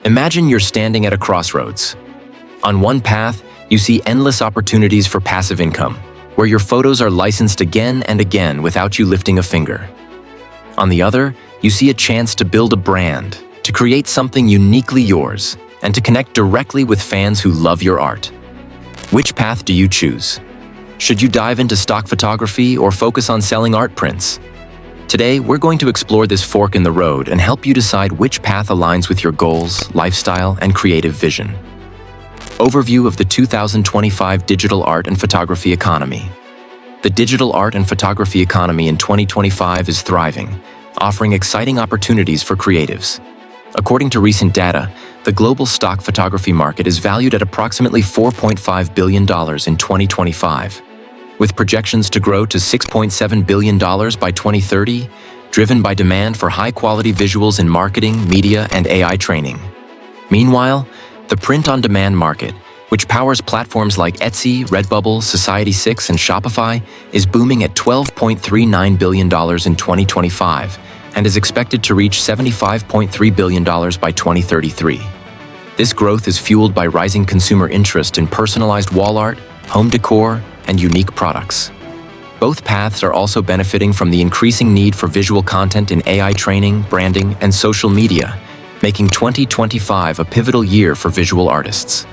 Imagine you're standing at a crossroads. On one path, you see endless opportunities for passive income, where your photos are licensed again and again without you lifting a finger. On the other, you see a chance to build a brand, to create something uniquely yours, and to connect directly with fans who love your art. Which path do you choose? Should you dive into stock photography or focus on selling art prints? Today, we're going to explore this fork in the road and help you decide which path aligns with your goals, lifestyle, and creative vision. Overview of the 2025 digital art and photography economy. The digital art and photography economy in 2025 is thriving, offering exciting opportunities for creatives. According to recent data, the global stock photography market is valued at approximately $4.5 billion in 2025, with projections to grow to $6.7 billion by 2030, driven by demand for high-quality visuals in marketing, media, and AI training. Meanwhile, the print-on-demand market, which powers platforms like Etsy, Redbubble, Society6, and Shopify, is booming at $12.39 billion in 2025 and is expected to reach $75.3 billion by 2033. This growth is fueled by rising consumer interest in personalized wall art, home decor, and unique products. Both paths are also benefiting from the increasing need for visual content in AI training, branding, and social media, making 2025 a pivotal year for visual artists.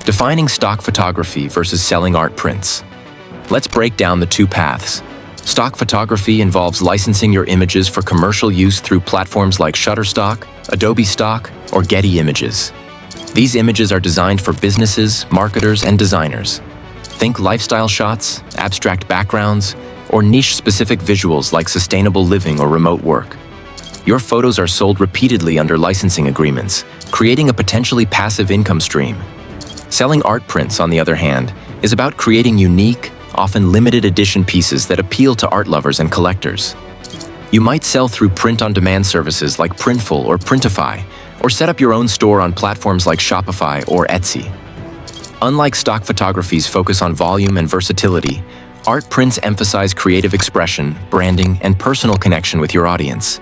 Defining stock photography versus selling art prints. Let's break down the two paths. Stock photography involves licensing your images for commercial use through platforms like Shutterstock, Adobe Stock, or Getty Images. These images are designed for businesses, marketers, and designers. Think lifestyle shots, abstract backgrounds, or niche-specific visuals like sustainable living or remote work. Your photos are sold repeatedly under licensing agreements, creating a potentially passive income stream. Selling art prints, on the other hand, is about creating unique, often limited edition pieces that appeal to art lovers and collectors. You might sell through print-on-demand services like Printful or Printify, or set up your own store on platforms like Shopify or Etsy. Unlike stock photography's focus on volume and versatility, art prints emphasize creative expression, branding, and personal connection with your audience.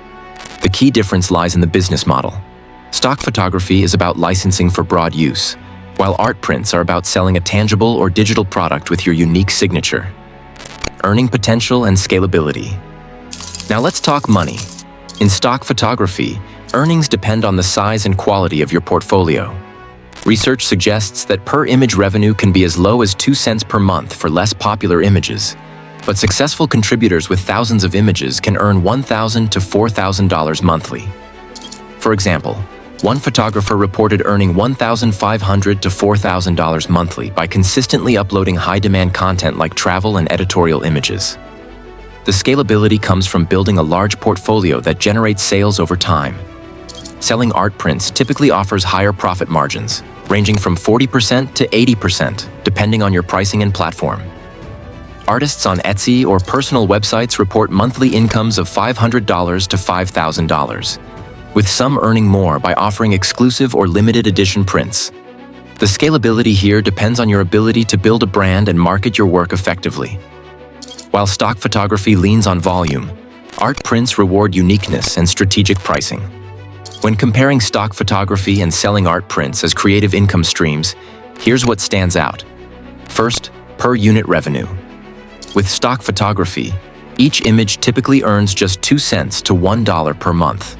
The key difference lies in the business model. Stock photography is about licensing for broad use, while art prints are about selling a tangible or digital product with your unique signature. Earning potential and scalability. Now let's talk money. In stock photography, earnings depend on the size and quality of your portfolio. Research suggests that per-image revenue can be as low as 2 cents per month for less popular images, but successful contributors with thousands of images can earn $1,000 to $4,000 monthly. For example, one photographer reported earning $1,500 to $4,000 monthly by consistently uploading high-demand content like travel and editorial images. The scalability comes from building a large portfolio that generates sales over time. Selling art prints typically offers higher profit margins, ranging from 40% to 80%, depending on your pricing and platform. Artists on Etsy or personal websites report monthly incomes of $500 to $5,000, with some earning more by offering exclusive or limited edition prints. The scalability here depends on your ability to build a brand and market your work effectively. While stock photography leans on volume, art prints reward uniqueness and strategic pricing. When comparing stock photography and selling art prints as creative income streams, here's what stands out. First, per unit revenue. With stock photography, each image typically earns just 2 cents to $1 per month.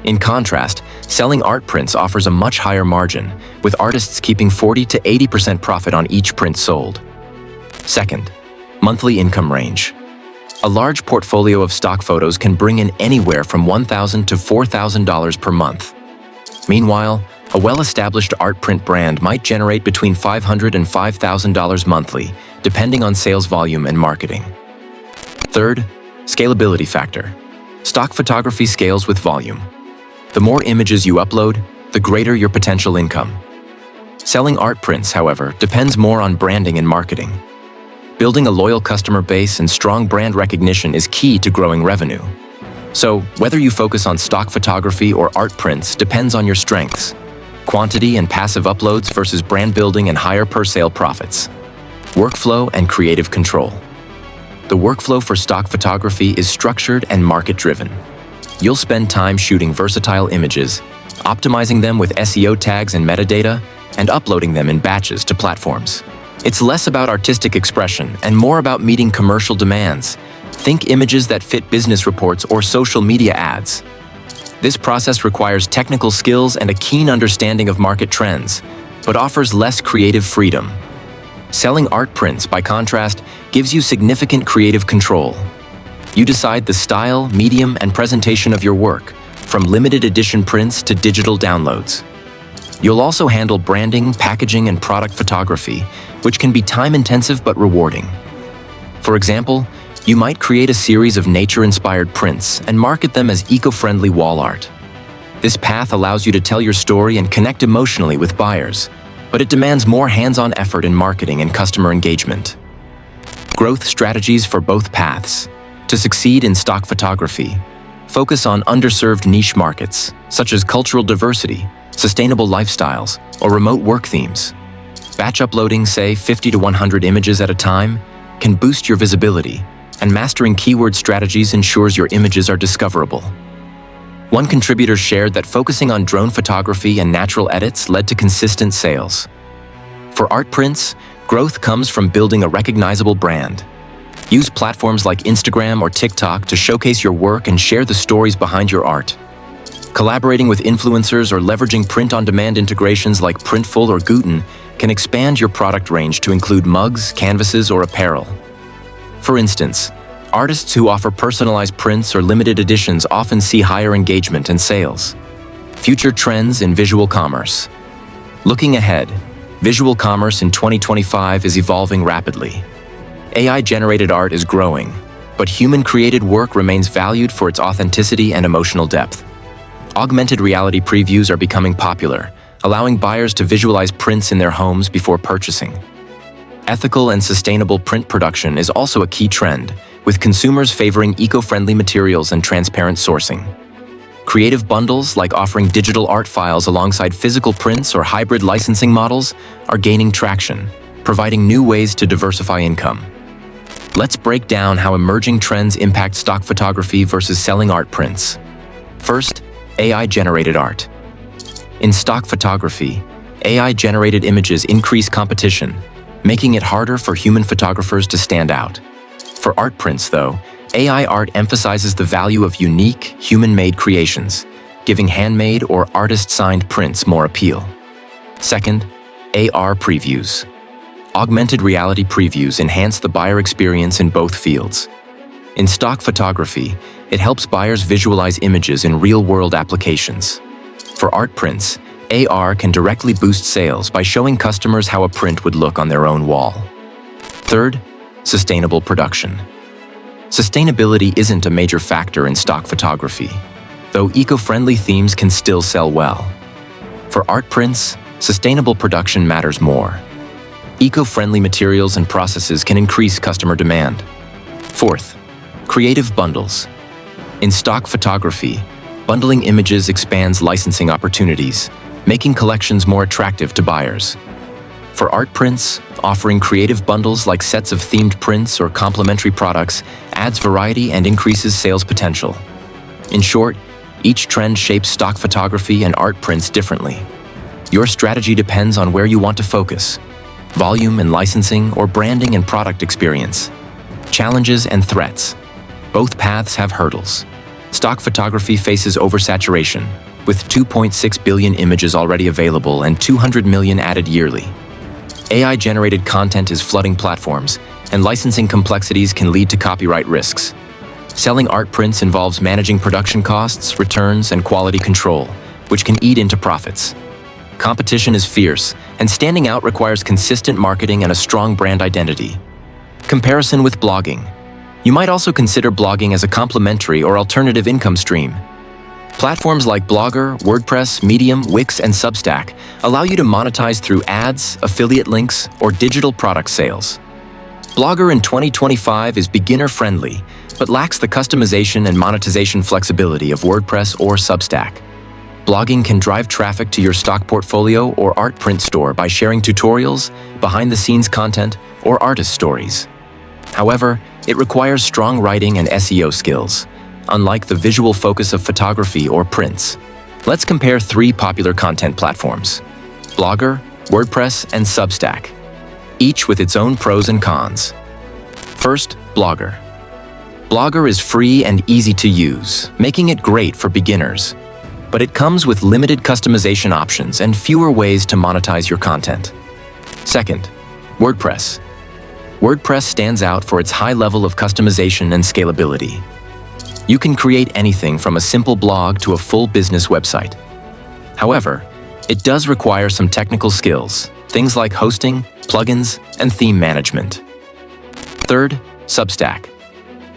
In contrast, selling art prints offers a much higher margin, with artists keeping 40 to 80% profit on each print sold. Second, monthly income range. A large portfolio of stock photos can bring in anywhere from $1,000 to $4,000 per month. Meanwhile, a well-established art print brand might generate between $500 and $5,000 monthly, depending on sales volume and marketing. Third, scalability factor. Stock photography scales with volume. The more images you upload, the greater your potential income. Selling art prints, however, depends more on branding and marketing. Building a loyal customer base and strong brand recognition is key to growing revenue. So, whether you focus on stock photography or art prints depends on your strengths. Quantity and passive uploads versus brand building and higher per-sale profits. Workflow and creative control. The workflow for stock photography is structured and market-driven. You'll spend time shooting versatile images, optimizing them with SEO tags and metadata, and uploading them in batches to platforms. It's less about artistic expression and more about meeting commercial demands. Think images that fit business reports or social media ads. This process requires technical skills and a keen understanding of market trends, but offers less creative freedom. Selling art prints, by contrast, gives you significant creative control. You decide the style, medium, and presentation of your work, from limited edition prints to digital downloads. You'll also handle branding, packaging, and product photography, which can be time-intensive but rewarding. For example, you might create a series of nature-inspired prints and market them as eco-friendly wall art. This path allows you to tell your story and connect emotionally with buyers, but it demands more hands-on effort in marketing and customer engagement. Growth strategies for both paths. To succeed in stock photography, focus on underserved niche markets, such as cultural diversity, sustainable lifestyles, or remote work themes. Batch uploading, say 50 to 100 images at a time, can boost your visibility, and mastering keyword strategies ensures your images are discoverable. One contributor shared that focusing on drone photography and natural edits led to consistent sales. For art prints, growth comes from building a recognizable brand. Use platforms like Instagram or TikTok to showcase your work and share the stories behind your art. Collaborating with influencers or leveraging print-on-demand integrations like Printful or Guten can expand your product range to include mugs, canvases, or apparel. For instance, artists who offer personalized prints or limited editions often see higher engagement and sales. Future trends in visual commerce. Looking ahead, visual commerce in 2025 is evolving rapidly. AI-generated art is growing, but human-created work remains valued for its authenticity and emotional depth. Augmented reality previews are becoming popular, allowing buyers to visualize prints in their homes before purchasing. Ethical and sustainable print production is also a key trend, with consumers favoring eco-friendly materials and transparent sourcing. Creative bundles, like offering digital art files alongside physical prints or hybrid licensing models, are gaining traction, providing new ways to diversify income. Let's break down how emerging trends impact stock photography versus selling art prints. First, AI-generated art. In stock photography, AI-generated images increase competition, making it harder for human photographers to stand out. For art prints, though, AI art emphasizes the value of unique, human-made creations, giving handmade or artist-signed prints more appeal. Second, AR previews. Augmented reality previews enhance the buyer experience in both fields. In stock photography, it helps buyers visualize images in real-world applications. For art prints, AR can directly boost sales by showing customers how a print would look on their own wall. Third, sustainable production. Sustainability isn't a major factor in stock photography, though eco-friendly themes can still sell well. For art prints, sustainable production matters more. Eco-friendly materials and processes can increase customer demand. Fourth, creative bundles. In stock photography, bundling images expands licensing opportunities, making collections more attractive to buyers. For art prints, offering creative bundles like sets of themed prints or complementary products adds variety and increases sales potential. In short, each trend shapes stock photography and art prints differently. Your strategy depends on where you want to focus: volume and licensing, or branding and product experience. Challenges and threats. Both paths have hurdles. Stock photography faces oversaturation, with 2.6 billion images already available and 200 million added yearly. AI-generated content is flooding platforms, and licensing complexities can lead to copyright risks. Selling art prints involves managing production costs, returns, and quality control, which can eat into profits. Competition is fierce, and standing out requires consistent marketing and a strong brand identity. Comparison with blogging. You might also consider blogging as a complementary or alternative income stream. Platforms like Blogger, WordPress, Medium, Wix, and Substack allow you to monetize through ads, affiliate links, or digital product sales. Blogger in 2025 is beginner-friendly, but lacks the customization and monetization flexibility of WordPress or Substack. Blogging can drive traffic to your stock portfolio or art print store by sharing tutorials, behind-the-scenes content, or artist stories. However, it requires strong writing and SEO skills, unlike the visual focus of photography or prints. Let's compare 3 popular content platforms: Blogger, WordPress, and Substack, each with its own pros and cons. First, Blogger. Blogger is free and easy to use, making it great for beginners. But it comes with limited customization options and fewer ways to monetize your content. Second, WordPress. WordPress stands out for its high level of customization and scalability. You can create anything from a simple blog to a full business website. However, it does require some technical skills, things like hosting, plugins, and theme management. Third, Substack.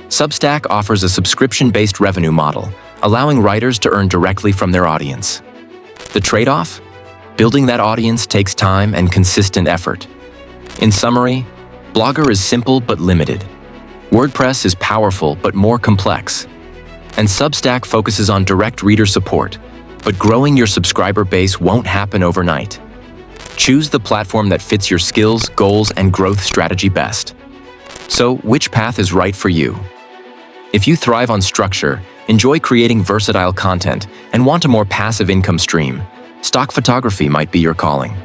Substack offers a subscription-based revenue model, allowing writers to earn directly from their audience. The trade-off? Building that audience takes time and consistent effort. In summary, Blogger is simple but limited. WordPress is powerful but more complex. And Substack focuses on direct reader support, but growing your subscriber base won't happen overnight. Choose the platform that fits your skills, goals, and growth strategy best. So, which path is right for you? If you thrive on structure, enjoy creating versatile content, and want a more passive income stream, stock photography might be your calling.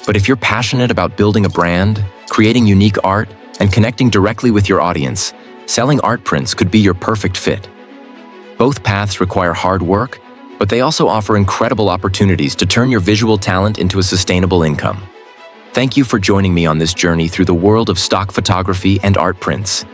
But if you're passionate about building a brand, creating unique art, and connecting directly with your audience, selling art prints could be your perfect fit. Both paths require hard work, but they also offer incredible opportunities to turn your visual talent into a sustainable income. Thank you for joining me on this journey through the world of stock photography and art prints.